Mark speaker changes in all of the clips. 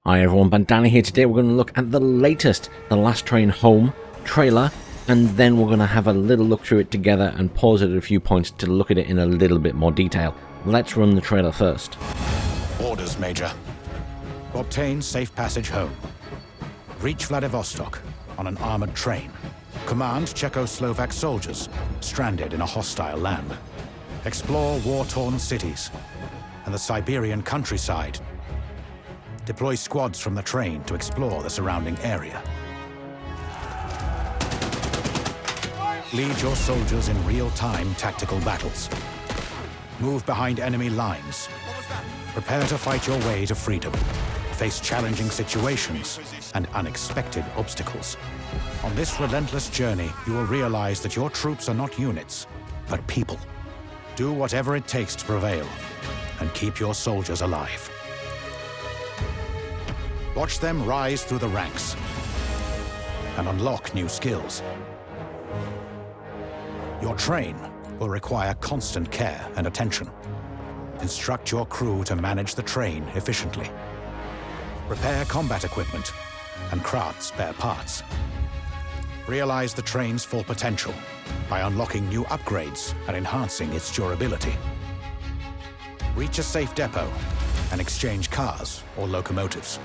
Speaker 1: Hi everyone, Bandanner here. Today we're going to look at the latest The Last Train Home trailer, and then we're going to have a little look through it together and pause it at a few points to look at it in a little bit more detail. Let's run the trailer first.
Speaker 2: Orders, Major. Obtain safe passage home. Reach Vladivostok on an armored train. Command Czechoslovak soldiers stranded in a hostile land. Explore war-torn cities and the Siberian countryside. Deploy squads from the train to explore the surrounding area. Lead your soldiers in real-time tactical battles. Move behind enemy lines. Prepare to fight your way to freedom. Face challenging situations and unexpected obstacles. On this relentless journey, you will realize that your troops are not units, but people. Do whatever it takes to prevail, and keep your soldiers alive. Watch them rise through the ranks and unlock new skills. Your train will require constant care and attention. Instruct your crew to manage the train efficiently. Repair combat equipment and craft spare parts. Realize the train's full potential by unlocking new upgrades and enhancing its durability. Reach a safe depot and exchange cars or locomotives.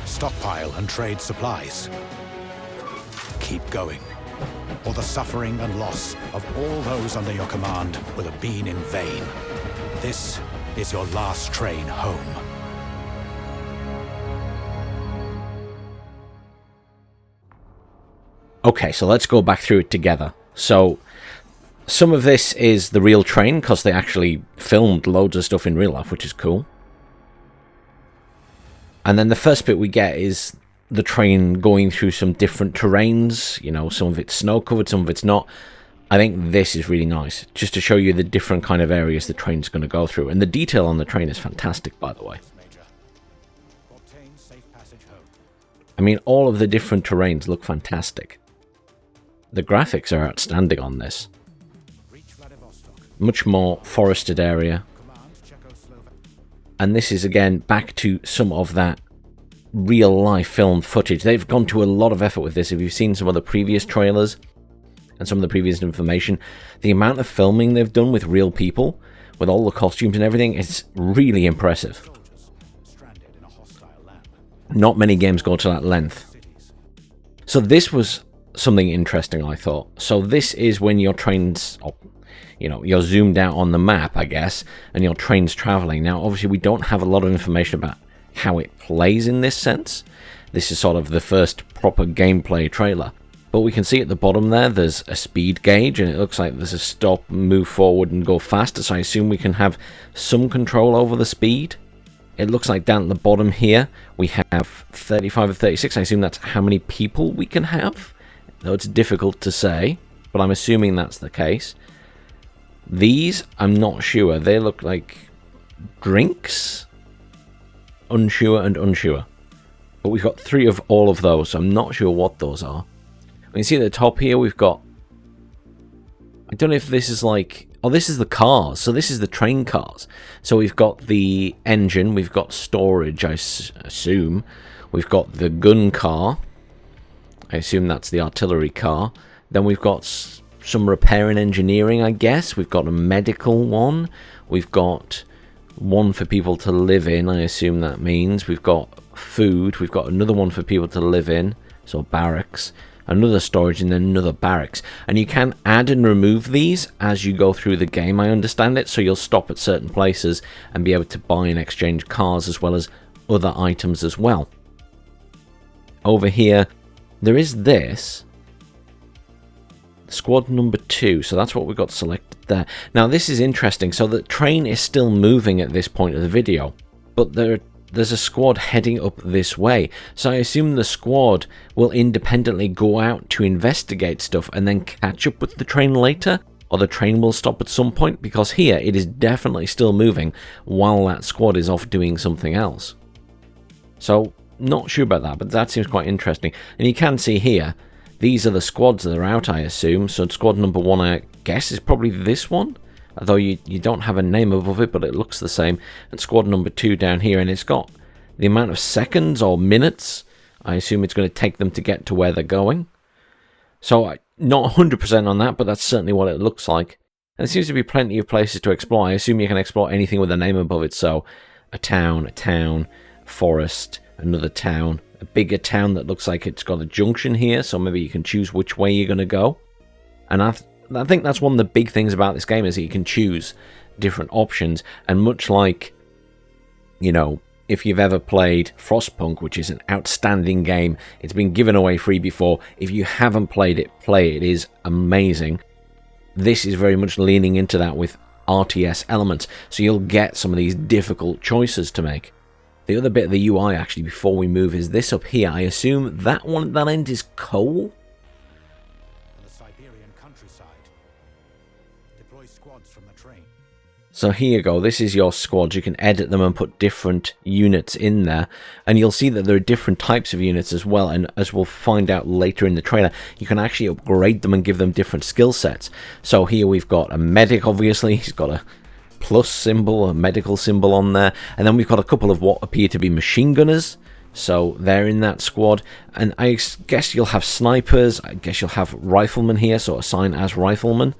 Speaker 2: Stockpile and trade supplies. Keep going, or the suffering and loss of all those under your command will have been in vain. This is your last train home.
Speaker 1: Okay, so let's go back through it together. So, some of this is the real train, because they actually filmed loads of stuff in real life, which is cool. And then the first bit we get is the train going through some different terrains. You know, some of it's snow-covered, some of it's not. I think this is really nice, just to show you the different kind of areas the train's going to go through. And the detail on the train is fantastic, by the way. I mean, all of the different terrains look fantastic. The graphics are outstanding on this. Much more forested area. And this is, again, back to some of that real-life filmed footage. They've gone to a lot of effort with this. If you've seen some of the previous trailers and some of the previous information, the amount of filming they've done with real people, with all the costumes and everything, is really impressive. Not many games go to that length. So this was something interesting, I thought. So this is when your train's... you know, you're zoomed out on the map, I guess, and your train's traveling. Now, obviously, we don't have a lot of information about how it plays in this sense. This is sort of the first proper gameplay trailer. But we can see at the bottom there, there's a speed gauge, and it looks like there's a stop, move forward, and go faster. So I assume we can have some control over the speed. It looks like down at the bottom here, we have 35 or 36. I assume that's how many people we can have. Though it's difficult to say, but I'm assuming that's the case. These, I'm not sure. They look like drinks. Unsure and unsure. But we've got 3 of all of those, so I'm not sure what those are. We can see at the top here, we've got... I don't know if this is like... Oh, this is the cars. So this is the train cars. So we've got the engine. We've got storage, I assume. We've got the gun car. I assume that's the artillery car. Then we've got... some repair and engineering, I guess. We've got a medical one. We've got one for people to live in, I assume that means. We've got food. We've got another one for people to live in, so barracks. Another storage, and then another barracks. And you can add and remove these as you go through the game, I understand it. So you'll stop at certain places and be able to buy and exchange cars as well as other items as well. Over here, there is this... Squad number 2, so that's what we've got selected there. Now this is interesting, so the train is still moving at this point of the video, but there's a squad heading up this way. So I assume the squad will independently go out to investigate stuff and then catch up with the train later, or the train will stop at some point, because here it is definitely still moving while that squad is off doing something else. So not sure about that, but that seems quite interesting. And you can see here, these are the squads that are out, I assume. So squad number 1, I guess, is probably this one. Although you don't have a name above it, but it looks the same. And squad number 2 down here, and it's got the amount of seconds or minutes I assume it's going to take them to get to where they're going. So not 100% on that, but that's certainly what it looks like. And there seems to be plenty of places to explore. I assume you can explore anything with a name above it. So a town, forest, another town, a bigger town that looks like it's got a junction here. So maybe you can choose which way you're going to go. And I think that's one of the big things about this game, is that you can choose different options. And much like, you know, if you've ever played Frostpunk, which is an outstanding game, it's been given away free before. If you haven't played it, play it. It is amazing. This is very much leaning into that with RTS elements, so you'll get some of these difficult choices to make. The other bit of the UI, actually, before we move, is this up here. I assume that one at that end is coal?
Speaker 2: The Siberian countryside. Deploy squads from the train.
Speaker 1: So here you go, this is your squads. You can edit them and put different units in there, and you'll see that there are different types of units as well, and as we'll find out later in the trailer, you can actually upgrade them and give them different skill sets. So here we've got a medic, obviously. He's got a plus symbol, a medical symbol on there, and then we've got a couple of what appear to be machine gunners. So they're in that squad, and I guess you'll have snipers. I guess you'll have riflemen here, so assign as riflemen.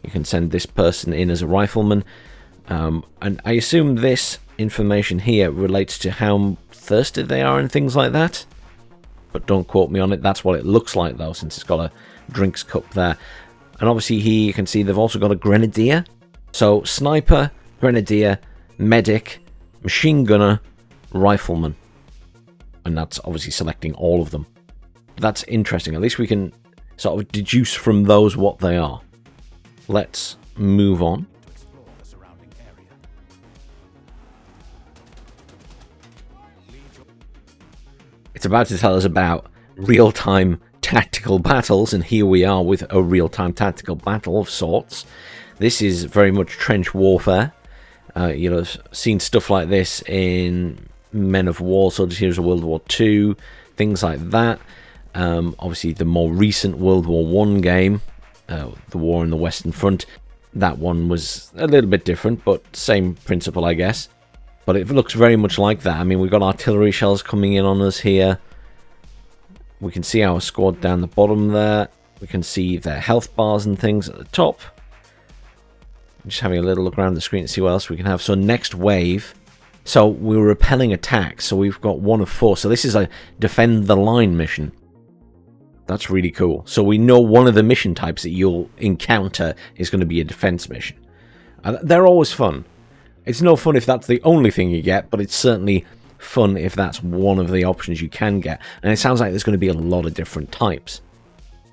Speaker 1: You can send this person in as a rifleman. And I assume this information here relates to how thirsty they are and things like that. But don't quote me on it. That's what it looks like, though, since it's got a drinks cup there. And obviously here you can see they've also got a grenadier. So sniper, grenadier, medic, machine gunner, rifleman. And that's obviously selecting all of them. That's interesting. At least we can sort of deduce from those what they are. Let's move on. It's about to tell us about real-time tactical battles, and here we are with a real-time tactical battle of sorts. This is very much trench warfare. You'll have seen stuff like this in Men of War, Soldiers Heroes of World War II, things like that. Obviously, the more recent World War I game, the War on the Western Front, that one was a little bit different, but same principle, I guess. But it looks very much like that. I mean, we've got artillery shells coming in on us here. We can see our squad down the bottom there. We can see their health bars and things at the top. Just having a little look around the screen to see what else we can have. So next wave. So we're repelling attacks. So we've got 1 of 4. So this is a defend the line mission. That's really cool. So we know one of the mission types that you'll encounter is going to be a defense mission. They're always fun. It's no fun if that's the only thing you get, but it's certainly fun if that's one of the options you can get. And it sounds like there's going to be a lot of different types.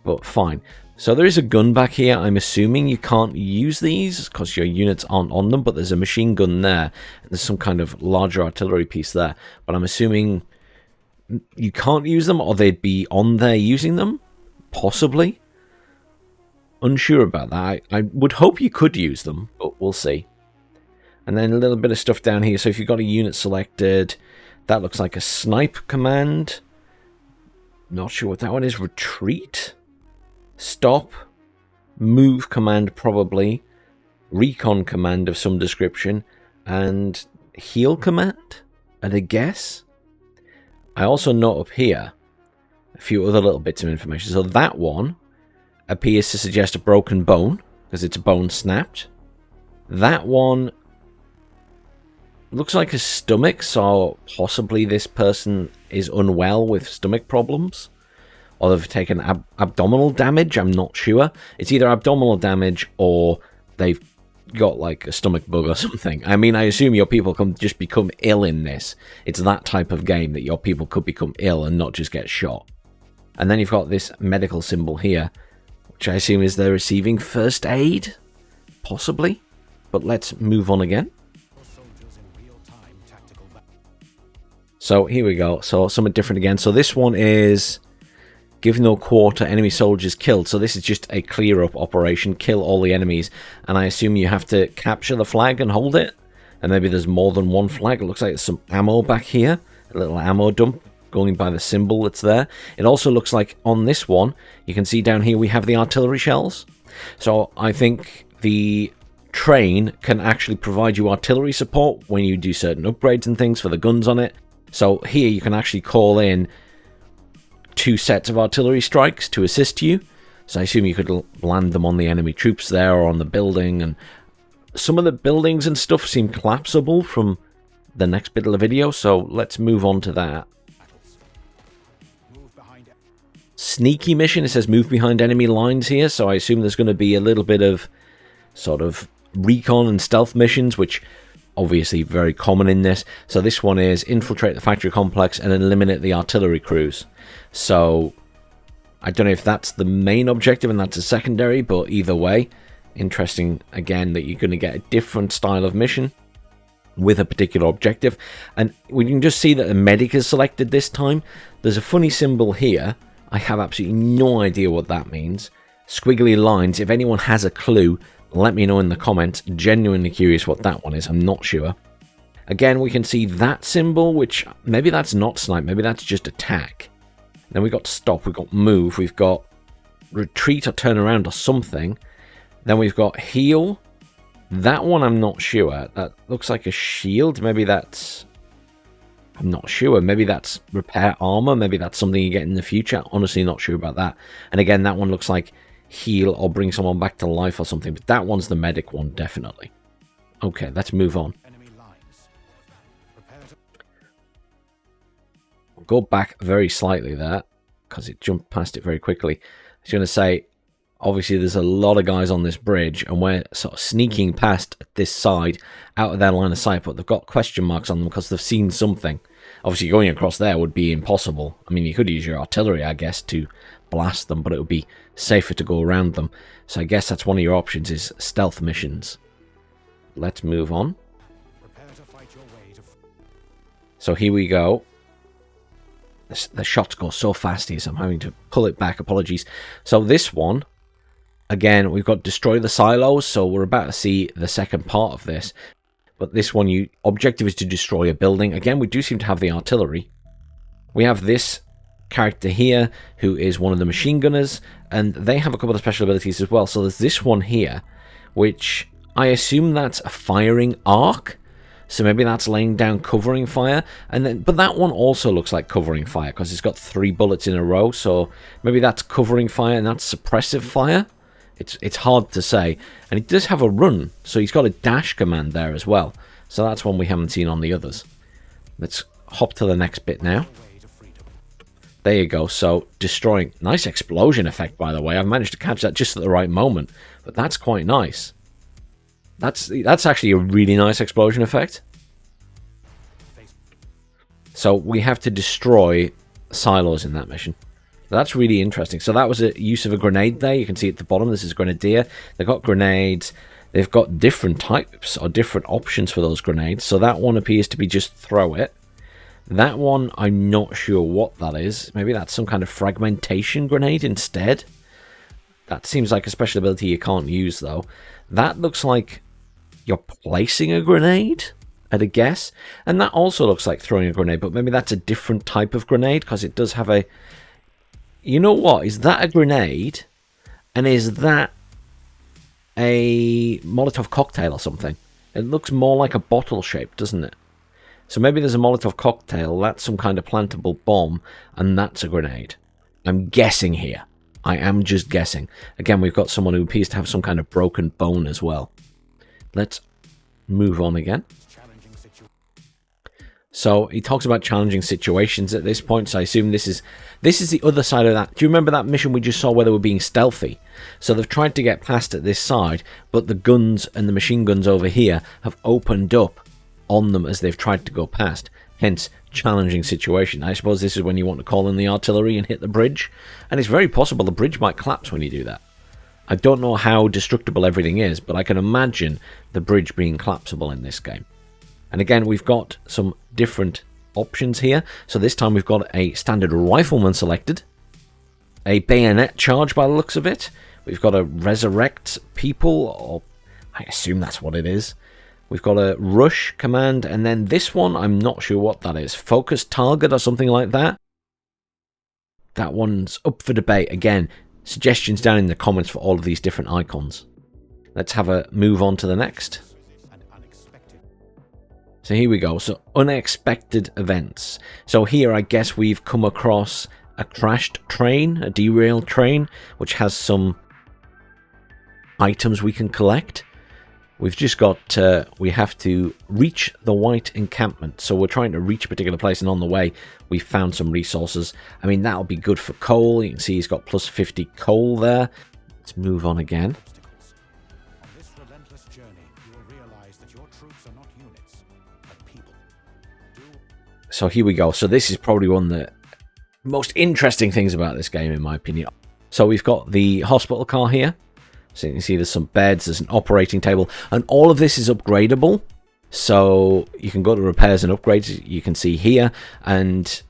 Speaker 1: But fine. So there is a gun back here. I'm assuming you can't use these because your units aren't on them, but there's a machine gun there. There's some kind of larger artillery piece there. But I'm assuming you can't use them, or they'd be on there using them? Possibly. Unsure about that. I would hope you could use them, but we'll see. And then a little bit of stuff down here. So if you've got a unit selected, that looks like a snipe command. Not sure what that one is. Retreat? Stop? Move command, probably. Recon command of some description. And heal command? At a guess? I also note up here a few other little bits of information. So that one appears to suggest a broken bone, because it's a bone snapped. That one looks like a stomach, so possibly this person is unwell with stomach problems. Or they've taken abdominal damage, I'm not sure. It's either abdominal damage or they've got like a stomach bug or something. I mean, I assume your people can just become ill in this. It's that type of game that your people could become ill and not just get shot. And then you've got this medical symbol here, which I assume is they're receiving first aid? Possibly. But let's move on again. So here we go. So something different again. So this one is give no quarter, enemy soldiers killed. So this is just a clear up operation, kill all the enemies. And I assume you have to capture the flag and hold it. And maybe there's more than one flag. It looks like there's some ammo back here. A little ammo dump going by the symbol that's there. It also looks like on this one, you can see down here we have the artillery shells. So I think the train can actually provide you artillery support when you do certain upgrades and things for the guns on it. So here you can actually call in 2 sets of artillery strikes to assist you. So I assume you could land them on the enemy troops there or on the building. And some of the buildings and stuff seem collapsible from the next bit of the video. So let's move on to that. Sneaky mission. It says move behind enemy lines here. So I assume there's going to be a little bit of sort of recon and stealth missions, which obviously very common in this. So this one is infiltrate the factory complex and eliminate the artillery crews. So I don't know if that's the main objective and that's a secondary, but either way, interesting again that you're going to get a different style of mission with a particular objective. And we can just see that the medic is selected this time. There's a funny symbol here. I have absolutely no idea what that means. Squiggly lines. If anyone has a clue, let me know in the comments. Genuinely curious what that one is. I'm not sure. Again, we can see that symbol, which maybe that's not snipe. Maybe that's just attack. Then we've got stop. We've got move. We've got retreat or turn around or something. Then we've got heal. That one I'm not sure. That looks like a shield. Maybe that's... I'm not sure. Maybe that's repair armor. Maybe that's something you get in the future. Honestly, not sure about that. And again, that one looks like heal or bring someone back to life or something. But that one's the medic one, definitely. Okay, let's move on. I'll go back very slightly there because it jumped past it very quickly. I was going to say, obviously there's a lot of guys on this bridge and we're sort of sneaking past this side out of their line of sight, but they've got question marks on them because they've seen something. Obviously going across there would be impossible. I mean, you could use your artillery, I guess, to blast them, but it would be safer to go around them. So I guess that's one of your options, is stealth missions. Let's move on. So here we go. The shots go so fast here, so I'm having to pull it back. Apologies. So this one, again, we've got destroy the silos, so we're about to see the second part of this. But this one, objective is to destroy a building. Again, we do seem to have the artillery. We have this character here who is one of the machine gunners, and they have a couple of special abilities as well. So there's this one here, which I assume that's a firing arc. So maybe that's laying down covering fire, and then but that one also looks like covering fire because it's got 3 bullets in a row. So maybe that's covering fire and that's suppressive fire. It's hard to say, and he does have a run, so he's got a dash command there as well. So that's one we haven't seen on the others. Let's hop to the next bit now. There you go. So destroying, nice explosion effect, by the way. I've managed to catch that just at the right moment, but that's quite nice. That's actually a really nice explosion effect. So we have to destroy silos in that mission. That's really interesting. So that was a use of a grenade there. You can see at the bottom, this is Grenadier. They've got grenades. They've got different types or different options for those grenades. So that one appears to be just throw it. That one, I'm not sure what that is. Maybe that's some kind of fragmentation grenade instead. That seems like a special ability you can't use, though. That looks like you're placing a grenade, at a guess. And that also looks like throwing a grenade, but maybe that's a different type of grenade because it does have a... You know what? Is that a grenade? And is that a Molotov cocktail or something? It looks more like a bottle shape, doesn't it? So maybe there's a Molotov cocktail, that's some kind of plantable bomb, and that's a grenade. I'm guessing here. I am just guessing. Again, we've got someone who appears to have some kind of broken bone as well. Let's move on again. So he talks about challenging situations at this point, so I assume this is the other side of that. Do you remember that mission we just saw where they were being stealthy? So they've tried to get past at this side, but the guns and the machine guns over here have opened up on them as they've tried to go past. Hence, challenging situation. I suppose this is when you want to call in the artillery and hit the bridge. And it's very possible the bridge might collapse when you do that. I don't know how destructible everything is, but I can imagine the bridge being collapsible in this game. And again, we've got some different options here. So this time we've got a standard rifleman selected. A bayonet charge by the looks of it. We've got a resurrect people, or I assume that's what it is. We've got a rush command, and then this one, I'm not sure what that is. Focus target or something like that. That one's up for debate. Again, suggestions down in the comments for all of these different icons. Let's have a move on to the next. So here we go. So unexpected events. So here I guess we've come across a crashed train, a derailed train, which has some items we can collect. We've just got, we have to reach the white encampment. So we're trying to reach a particular place, and on the way, we found some resources. I mean, that'll be good for coal. You can see he's got plus 50 coal there. Let's move on again.
Speaker 2: On this relentless journey, you will realize that your troops are not units, but people.
Speaker 1: So here we go. So this is probably one of the most interesting things about this game, in my opinion. So we've got the hospital car here. So you can see there's some beds, there's an operating table, and all of this is upgradable. So you can go to repairs and upgrades, you can see here, and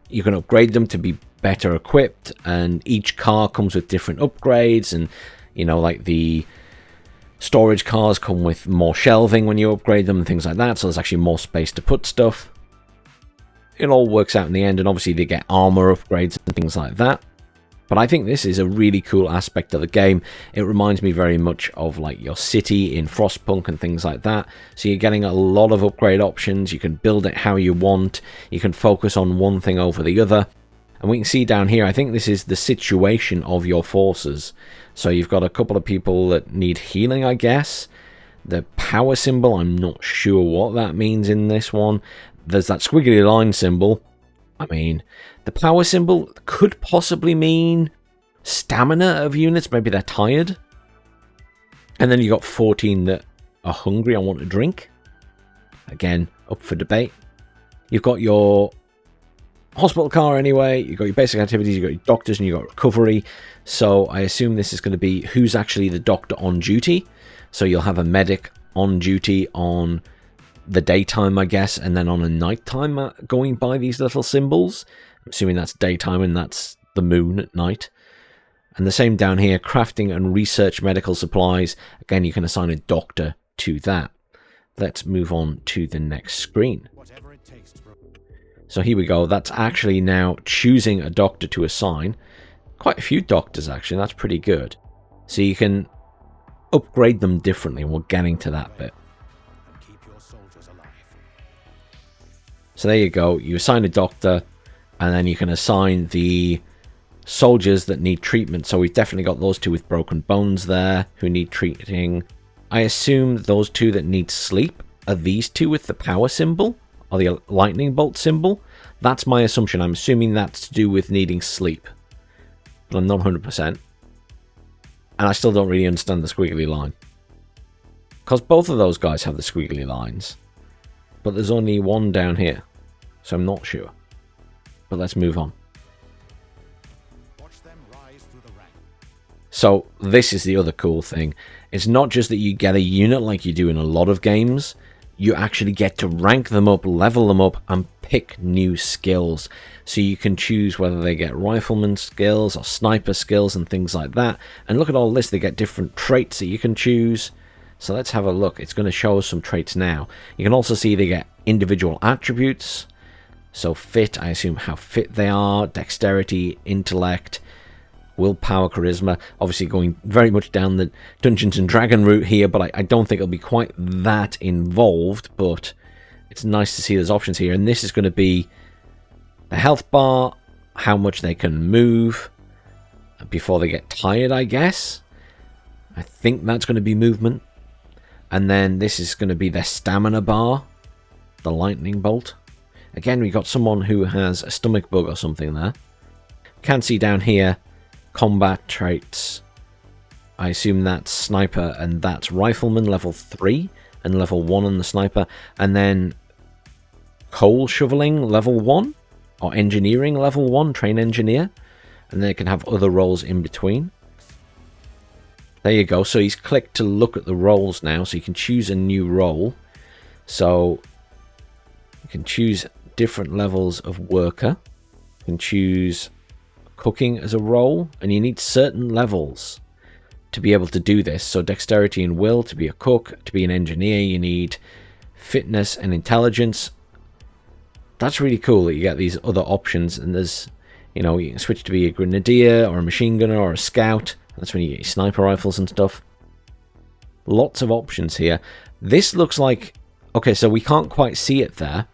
Speaker 1: you can upgrade them to be better equipped, and each car comes with different upgrades, and you know, like the storage cars come with more shelving when you upgrade them and things like that, so there's actually more space to put stuff. It all works out in the end, and obviously they get armor upgrades and things like that. But I think this is a really cool aspect of the game. It reminds me very much of like your city in Frostpunk and things like that. So you're getting a lot of upgrade options. You can build it how you want. You can focus on one thing over the other. And we can see down here, I think this is the situation of your forces. So you've got a couple of people that need healing, I guess. The power symbol, I'm not sure what that means in this one. There's that squiggly line symbol. I mean, the power symbol could possibly mean stamina of units. Maybe they're tired. And then you got 14 that are hungry and want a drink. Again, up for debate. You've got your hospital car anyway. You've got your basic activities. You've got your doctors and you've got recovery. So I assume this is going to be who's actually the doctor on duty. So you'll have a medic on duty on the daytime, I guess, and then on a nighttime going by these little symbols. I'm assuming that's daytime and that's the moon at night. And the same down here, crafting and research medical supplies. Again, you can assign a doctor to that. Let's move on to the next screen. So here we go. That's actually now choosing a doctor to assign. Quite a few doctors, actually. That's pretty good. So you can upgrade them differently, and we're getting to that bit. So there you go, you assign a doctor, and then you can assign the soldiers that need treatment. So we've definitely got those two with broken bones there, who need treating. I assume those two that need sleep are these two with the power symbol, or the lightning bolt symbol. That's my assumption. I'm assuming that's to do with needing sleep. But I'm not 100%. And I still don't really understand the squiggly line. Because both of those guys have the squiggly lines. But there's only one down here. So I'm not sure. But let's move on.
Speaker 2: Watch them rise through the rank.
Speaker 1: So this is the other cool thing. It's not just that you get a unit like you do in a lot of games. You actually get to rank them up, level them up, and pick new skills. So you can choose whether they get rifleman skills or sniper skills and things like that. And look at all this. They get different traits that you can choose. So let's have a look. It's going to show us some traits now. You can also see they get individual attributes. So fit, I assume how fit they are. Dexterity, intellect, willpower, charisma. Obviously going very much down the Dungeons and Dragon route here, but I don't think it'll be quite that involved. But it's nice to see there's options here. And this is going to be the health bar, how much they can move before they get tired, I guess. I think that's going to be movement. And then this is going to be their stamina bar, the lightning bolt. Again, we got someone who has a stomach bug or something there. Can see down here, combat traits. I assume that's sniper and that's rifleman level 3 and level 1 on the sniper. And then coal shoveling level 1 or engineering level 1, train engineer. And they can have other roles in between. There you go. So he's clicked to look at the roles now. So you can choose a new role. So you can choose different levels of worker. You can choose cooking as a role. And you need certain levels to be able to do this. So dexterity and will to be a cook. To be an engineer, you need fitness and intelligence. That's really cool that you get these other options. And there's, you know, you can switch to be a grenadier or a machine gunner or a scout. That's when you get your sniper rifles and stuff. Lots of options here. This looks like Okay, so we can't quite see it there,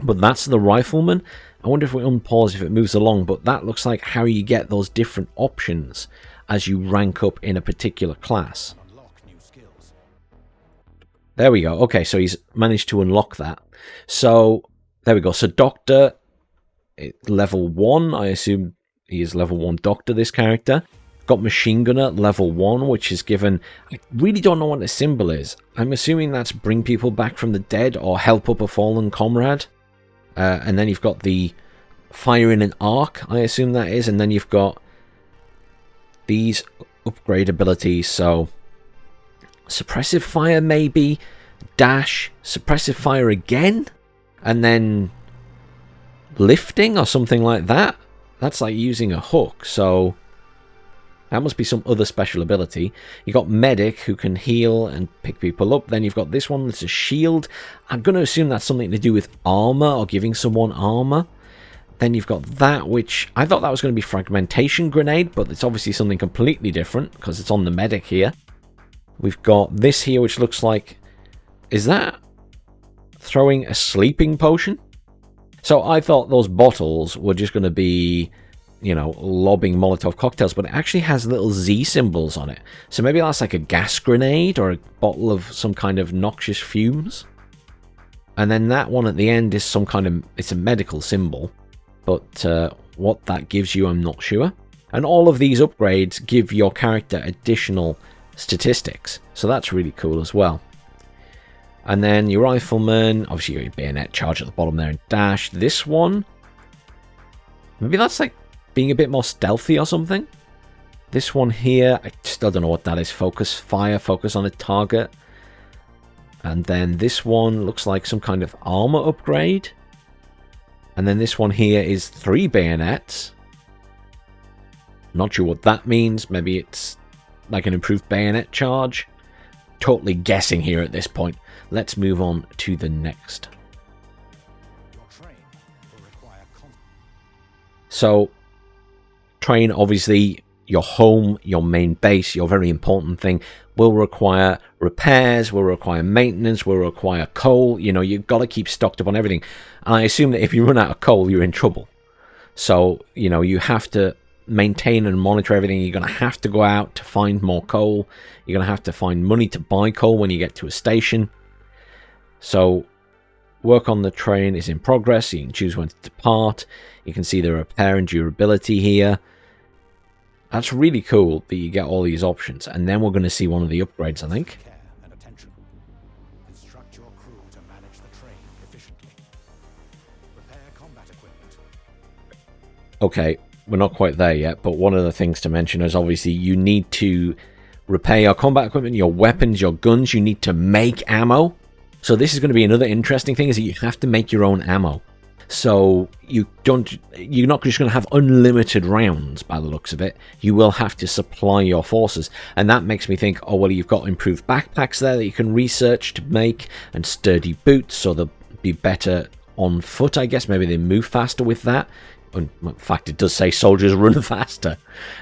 Speaker 1: but that's the rifleman. I wonder if we unpause if it moves along, but that looks like how you get those different options as you rank up in a particular class. There we go. Okay, so he's managed to unlock that. So, there we go. So, Doctor, level 1. I assume he is level 1 Doctor, this character. Got Machine Gunner, level 1, which is given... I really don't know what the symbol is. I'm assuming that's bring people back from the dead or help up a fallen comrade. And then you've got the fire in an arc, I assume that is. And then you've got these upgrade abilities. So, suppressive fire maybe, dash, suppressive fire again, and then lifting or something like that. That's like using a hook, so that must be some other special ability. You got medic, who can heal and pick people up. Then you've got this one that's a shield. I'm going to assume that's something to do with armor or giving someone armor. Then you've got that, which I thought that was going to be fragmentation grenade, but it's obviously something completely different because it's on the medic here. We've got this here, which looks like... Is that throwing a sleeping potion? So I thought those bottles were just going to be, you know, lobbing Molotov cocktails, but it actually has little Z symbols on it. So maybe that's like a gas grenade or a bottle of some kind of noxious fumes. And then that one at the end is some kind of... It's a medical symbol, but what that gives you, I'm not sure. And all of these upgrades give your character additional statistics, so that's really cool as well. And then your rifleman, obviously you got your bayonet charge at the bottom there and dash. This one, maybe that's like being a bit more stealthy or something. This one here, I still don't know what that is. Focus fire, focus on a target. And then this one looks like some kind of armor upgrade. And then this one here is 3 bayonets. Not sure what that means. Maybe it's like an improved bayonet charge. Totally guessing here at this point. Let's move on to the next. So, train, obviously, your home, your main base, your very important thing, will require repairs, will require maintenance, will require coal. You know, you've got to keep stocked up on everything. And I assume that if you run out of coal, you're in trouble. So, you know, you have to maintain and monitor everything. You're going to have to go out to find more coal. You're going to have to find money to buy coal when you get to a station. So work on the train is in progress. You can choose when to depart. You can see the repair and durability here. That's really cool that you get all these options. And then we're going to see one of the upgrades, I think.
Speaker 2: Instruct your crew to manage the train efficiently. Repair combat equipment.
Speaker 1: Okay, we're not quite there yet, but one of the things to mention is obviously you need to repair your combat equipment, your weapons, your guns. You need to make ammo. So this is going to be another interesting thing, is that you have to make your own ammo. So you're not just going to have unlimited rounds by the looks of it. You will have to supply your forces. And that makes me think, oh, well, you've got improved backpacks there that you can research to make, and sturdy boots, so they'll be better on foot, I guess. Maybe they move faster with that. In fact, it does say soldiers run faster.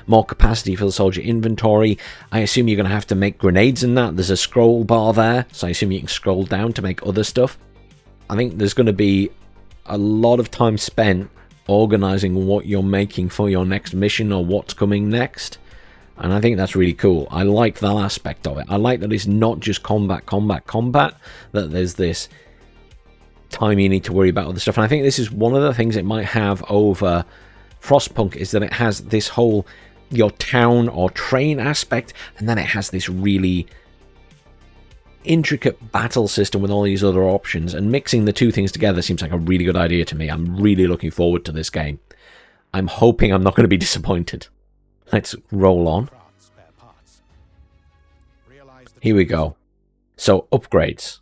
Speaker 1: More capacity for the soldier inventory. I assume you're going to have to make grenades in that. There's a scroll bar there, so I assume you can scroll down to make other stuff. I think there's going to be a lot of time spent organizing what you're making for your next mission or what's coming next. And I think that's really cool. I like that aspect of it. I like that it's not just combat, that there's this time you need to worry about other stuff. And I think this is one of the things it might have over Frostpunk, is that it has this whole your town or train aspect, and then it has this really intricate battle system with all these other options, and mixing the two things together seems like a really good idea to me. I'm really looking forward to this game. I'm hoping I'm not going to be disappointed. Let's roll on. Here we go. So, upgrades.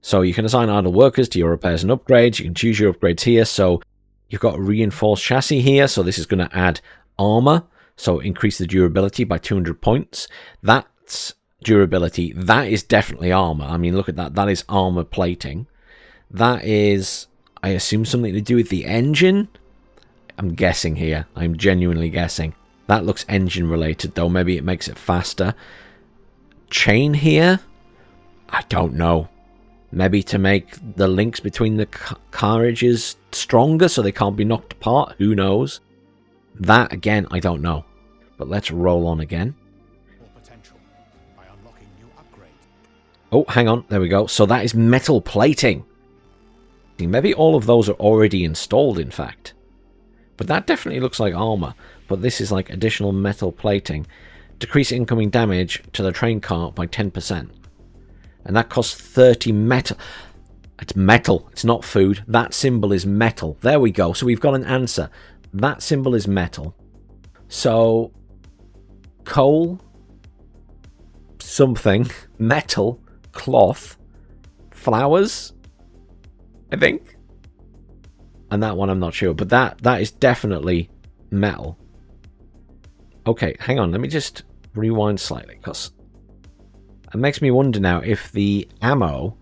Speaker 1: So you can assign idle workers to your repairs and upgrades. You can choose your upgrades here. So you've got a reinforced chassis here. So this is going to add armor. So increase the durability by 200 points. That's durability. That is definitely armor. I mean, look at that. That is armor plating. That is, I assume, something to do with the engine. I'm guessing here. I'm genuinely guessing. That looks engine related though. Maybe it makes it faster. Chain here? I don't know. Maybe to make the links between the carriages stronger so they can't be knocked apart. Who knows? That, again, I don't know. But let's roll on again. Oh, hang on. There we go. So that is metal plating. Maybe all of those are already installed, in fact. But that definitely looks like armor. But this is like additional metal plating. Decrease incoming damage to the train car by 10%. And that costs 30 metal. It's metal. It's not food. That symbol is metal. There we go. So we've got an answer. That symbol is metal. So, coal, something, metal, cloth, flowers, I think. And that one I'm not sure. But that is definitely metal. Okay, hang on. Let me just rewind slightly, because it makes me wonder now if the ammo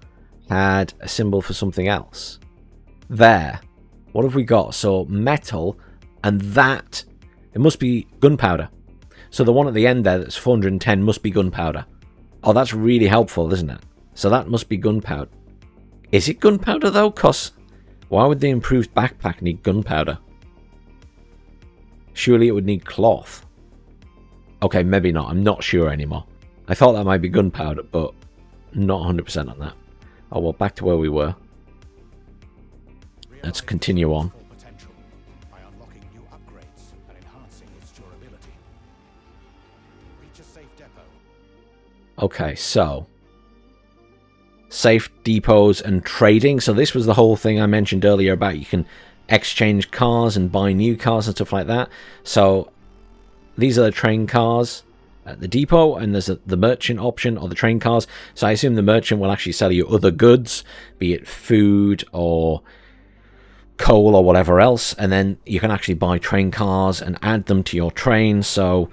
Speaker 1: had a symbol for something else. There. What have we got? So, metal, and that, it must be gunpowder. So the one at the end there that's 410 must be gunpowder. Oh, that's really helpful, isn't it? So that must be gunpowder. Is it gunpowder, though? Because why would the improved backpack need gunpowder? Surely it would need cloth. Okay, maybe not. I'm not sure anymore. I thought that might be gunpowder, but not 100% on that. Oh, well, back to where we were. Let's continue on. Okay, so safe depots and trading. So this was the whole thing I mentioned earlier about you can exchange cars and buy new cars and stuff like that. So these are the train cars at the depot, and there's the merchant option or the train cars. So I assume the merchant will actually sell you other goods, be it food or coal or whatever else, and then you can actually buy train cars and add them to your train. So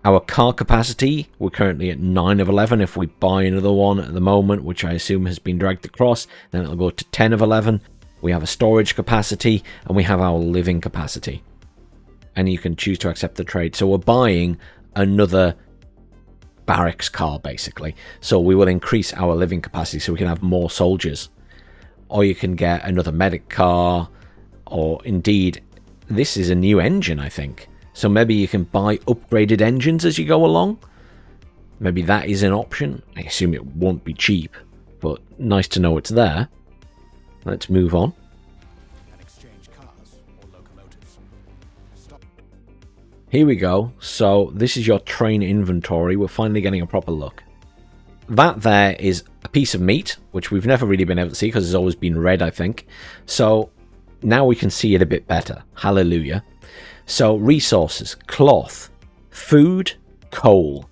Speaker 1: our car capacity, we're currently at 9 of 11. If we buy another one at the moment, which I assume has been dragged across, then it'll go to 10 of 11. We have a storage capacity, and we have our living capacity. And you can choose to accept the trade. So we're buying another barracks car, basically. So we will increase our living capacity so we can have more soldiers. Or you can get another medic car, or indeed, this is a new engine, I think. So maybe you can buy upgraded engines as you go along. Maybe that is an option. I assume it won't be cheap, but nice to know it's there. Let's move on. Here we go. So this is your train inventory. We're finally getting a proper look. That there is a piece of meat, which we've never really been able to see because it's always been red, I think. So now we can see it a bit better. Hallelujah. So, resources, cloth, food, coal.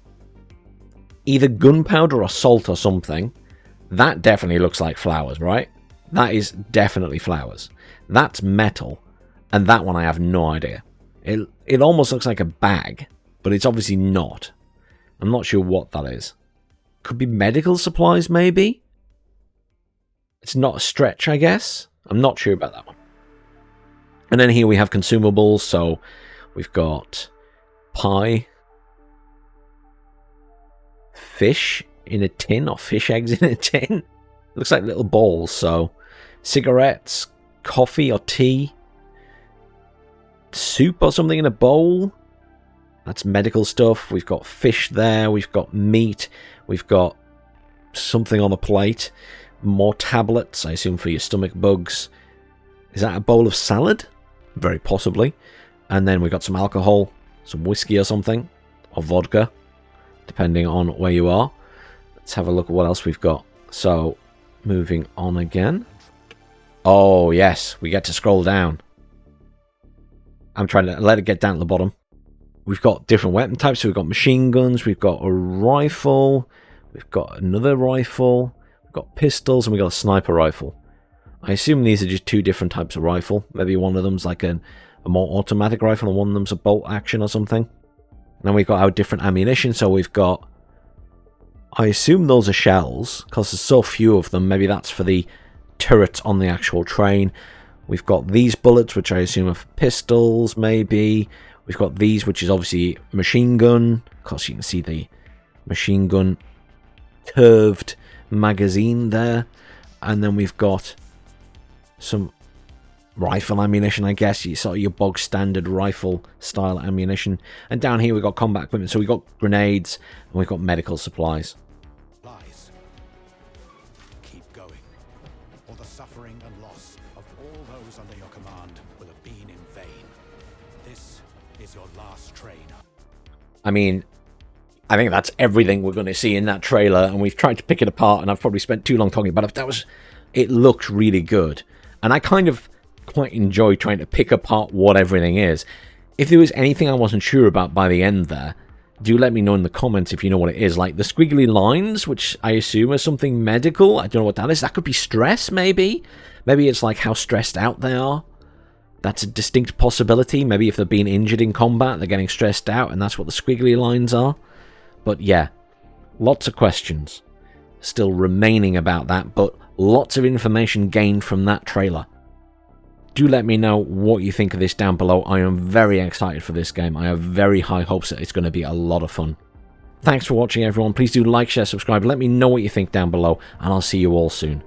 Speaker 1: Either gunpowder or salt or something. That definitely looks like flowers, right? That is definitely flowers. That's metal. And that one I have no idea. It almost looks like a bag, but it's obviously not. I'm not sure what that is. Could be medical supplies, maybe? It's not a stretch, I guess. I'm not sure about that one. And then here we have consumables, so we've got pie, fish in a tin, or fish eggs in a tin. Looks like little balls, so cigarettes, coffee or tea, soup or something in a bowl. That's medical stuff. We've got fish there, we've got meat, we've got something on a plate, more tablets, I assume for your stomach bugs. Is that a bowl of salad? Very possibly. And then we've got some alcohol, some whiskey or something, or vodka, depending on where you are. Let's have a look at what else we've got. So, moving on again. Oh, yes, we get to scroll down. I'm trying to let it get down to the bottom. We've got different weapon types. So we've got machine guns, we've got a rifle, we've got another rifle, we've got pistols, and we've got a sniper rifle. I assume these are just two different types of rifle. Maybe one of them's like a more automatic rifle and one of them's a bolt action or something. And then we've got our different ammunition. So we've got, I assume those are shells because there's so few of them. Maybe that's for the turrets on the actual train. We've got these bullets, which I assume are for pistols, maybe. We've got these, which is obviously machine gun. Of course, you can see the machine gun curved magazine there. and then we've got some rifle ammunition, I guess. You sort of your bog standard rifle style ammunition. And down here we've got combat equipment. So we've got grenades and we've got medical supplies.
Speaker 2: Lies. Keep going, or the suffering and loss of all those under your command will have been in vain. This is your last train.
Speaker 1: I mean, I think that's everything we're going to see in that trailer, and we've tried to pick it apart, and I've probably spent too long talking about it. It looked really good, and I kind of quite enjoy trying to pick apart what everything is. If there was anything I wasn't sure about by the end there, do let me know in the comments if you know what it is. Like the squiggly lines, which I assume are something medical. I don't know what that is. That could be stress, maybe. Maybe it's like how stressed out they are. That's a distinct possibility. Maybe if they're being injured in combat, they're getting stressed out, and that's what the squiggly lines are. But yeah, lots of questions still remaining about that, but lots of information gained from that trailer. Do let me know what you think of this down below. I am very excited for this game. I have very high hopes that it's going to be a lot of fun. Thanks for watching, everyone. Please do like, share, subscribe. Let me know what you think down below, and I'll see you all soon.